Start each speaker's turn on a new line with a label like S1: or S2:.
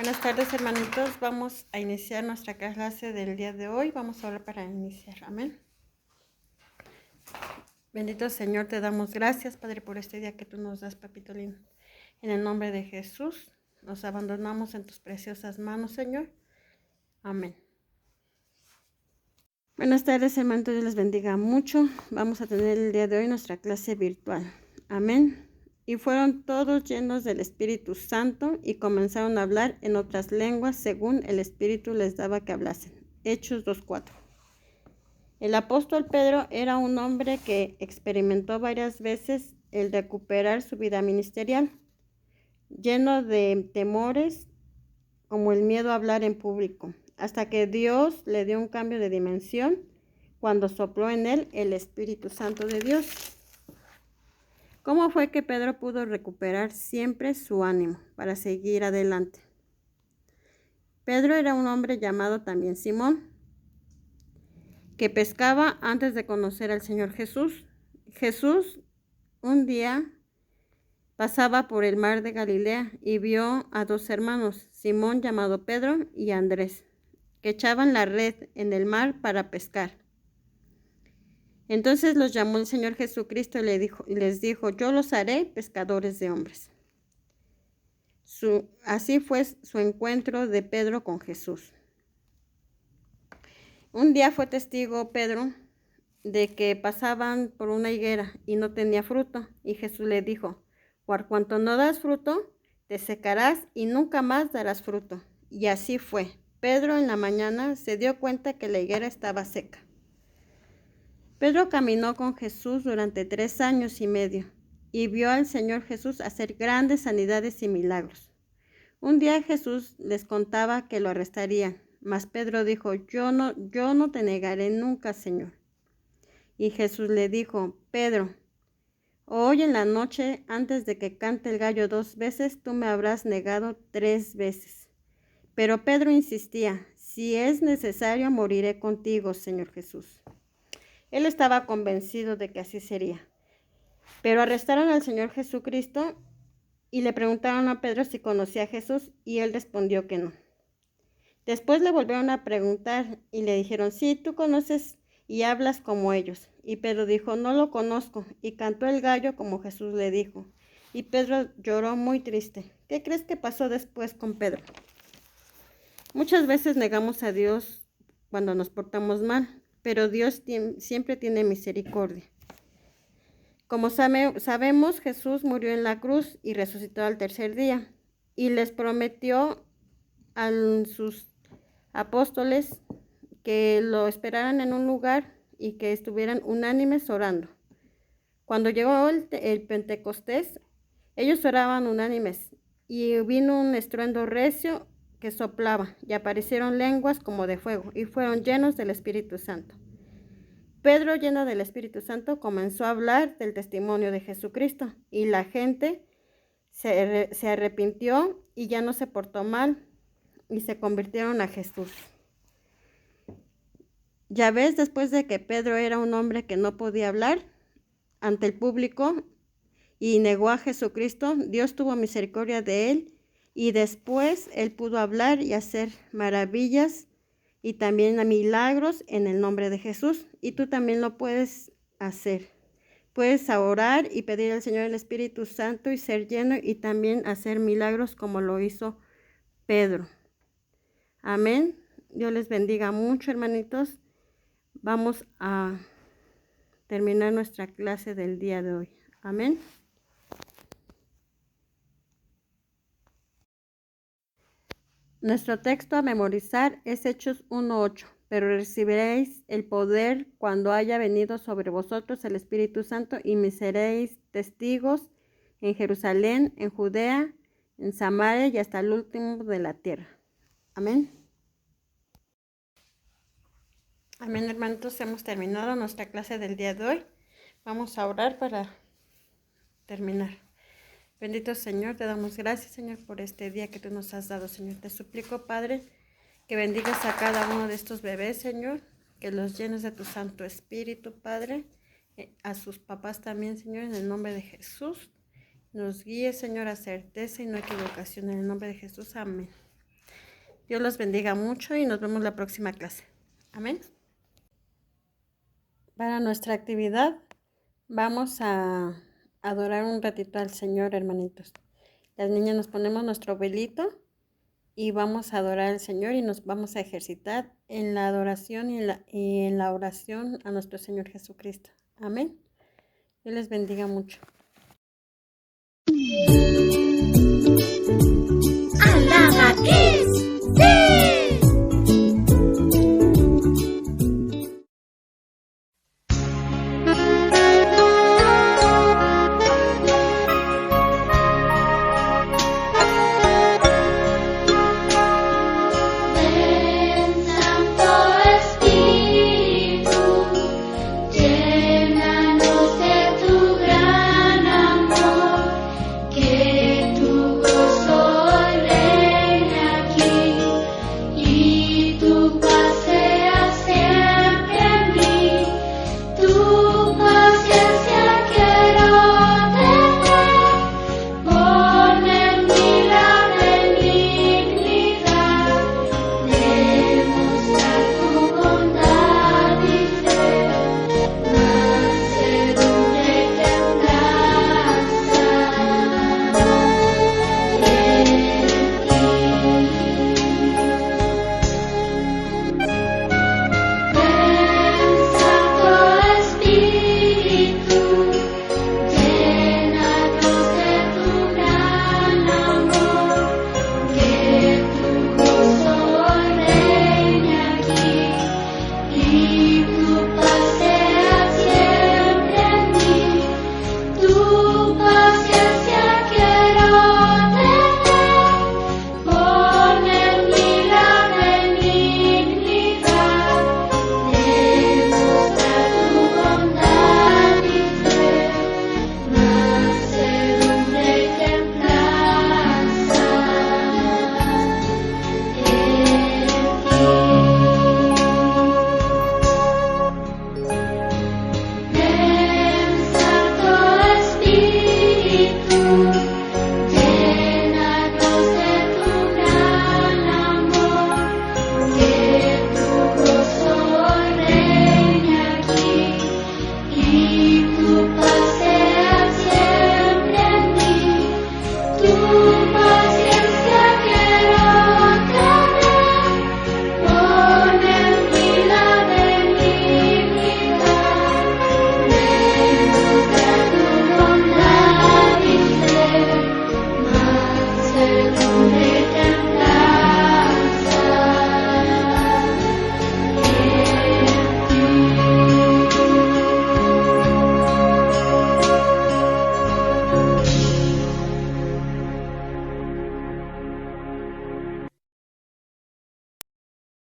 S1: Buenas tardes, hermanitos. Vamos a iniciar nuestra clase del día de hoy. Vamos a orar para iniciar. Amén. Bendito Señor, te damos gracias, Padre, por este día que tú nos das, papito lindo. En el nombre de Jesús, nos abandonamos en tus preciosas manos, Señor. Amén. Buenas tardes, hermanitos. Dios les bendiga mucho. Vamos a tener el día de hoy nuestra clase virtual. Amén. Y fueron todos llenos del Espíritu Santo y comenzaron a hablar en otras lenguas según el Espíritu les daba que hablasen. Hechos 2:4. El apóstol Pedro era un hombre que experimentó varias veces el recuperar su vida ministerial, lleno de temores como el miedo a hablar en público, hasta que Dios le dio un cambio de dimensión cuando sopló en él el Espíritu Santo de Dios. ¿Cómo fue que Pedro pudo recuperar siempre su ánimo para seguir adelante? Pedro era un hombre llamado también Simón, que pescaba antes de conocer al Señor Jesús. Jesús un día pasaba por el mar de Galilea y vio a dos hermanos, Simón llamado Pedro y Andrés, que echaban la red en el mar para pescar. Entonces los llamó el Señor Jesucristo y les dijo, yo los haré pescadores de hombres. Así fue su encuentro de Pedro con Jesús. Un día fue testigo Pedro de que pasaban por una higuera y no tenía fruto, y Jesús le dijo, por cuanto no das fruto, te secarás y nunca más darás fruto. Y así fue. Pedro en la mañana se dio cuenta que la higuera estaba seca. Pedro caminó con Jesús durante 3 años y medio y vio al Señor Jesús hacer grandes sanidades y milagros. Un día Jesús les contaba que lo arrestarían, mas Pedro dijo, yo no te negaré nunca, Señor. Y Jesús le dijo, Pedro, hoy en la noche, antes de que cante el gallo 2 veces, tú me habrás negado 3 veces. Pero Pedro insistía, si es necesario, moriré contigo, Señor Jesús. Él estaba convencido de que así sería. Pero arrestaron al Señor Jesucristo y le preguntaron a Pedro si conocía a Jesús y él respondió que no. Después le volvieron a preguntar y le dijeron, sí, tú conoces y hablas como ellos. Y Pedro dijo, no lo conozco, y cantó el gallo como Jesús le dijo. Y Pedro lloró muy triste. ¿Qué crees que pasó después con Pedro? Muchas veces negamos a Dios cuando nos portamos mal, pero Dios siempre tiene misericordia. Como sabemos, Jesús murió en la cruz y resucitó al tercer día, y les prometió a sus apóstoles que lo esperaran en un lugar y que estuvieran unánimes orando. Cuando llegó el Pentecostés, ellos oraban unánimes y vino un estruendo recio que soplaba y aparecieron lenguas como de fuego y fueron llenos del Espíritu Santo. Pedro, lleno del Espíritu Santo, comenzó a hablar del testimonio de Jesucristo y la gente se arrepintió y ya no se portó mal y se convirtieron a Jesús. Ya ves, después de que Pedro era un hombre que no podía hablar ante el público y negó a Jesucristo, Dios tuvo misericordia de él y después él pudo hablar y hacer maravillas y también milagros en el nombre de Jesús. Y tú también lo puedes hacer. Puedes orar y pedir al Señor el Espíritu Santo y ser lleno y también hacer milagros como lo hizo Pedro. Amén. Dios les bendiga mucho, hermanitos. Vamos a terminar nuestra clase del día de hoy. Amén. Nuestro texto a memorizar es Hechos 1:8. Pero recibiréis el poder cuando haya venido sobre vosotros el Espíritu Santo y me seréis testigos en Jerusalén, en Judea, en Samaria y hasta el último de la tierra. Amén. Amén, hermanitos. Hemos terminado nuestra clase del día de hoy. Vamos a orar para terminar. Bendito Señor, te damos gracias, Señor, por este día que tú nos has dado, Señor. Te suplico, Padre, que bendigas a cada uno de estos bebés, Señor, que los llenes de tu Santo Espíritu, Padre, a sus papás también, Señor, en el nombre de Jesús. Nos guíe, Señor, a certeza y no equivocación, en el nombre de Jesús. Amén. Dios los bendiga mucho y nos vemos la próxima clase. Amén. Para nuestra actividad vamos a adorar un ratito al Señor, hermanitos. Las niñas nos ponemos nuestro velito y vamos a adorar al Señor y nos vamos a ejercitar en la adoración y en la oración a nuestro Señor Jesucristo. Amén. Dios les bendiga mucho.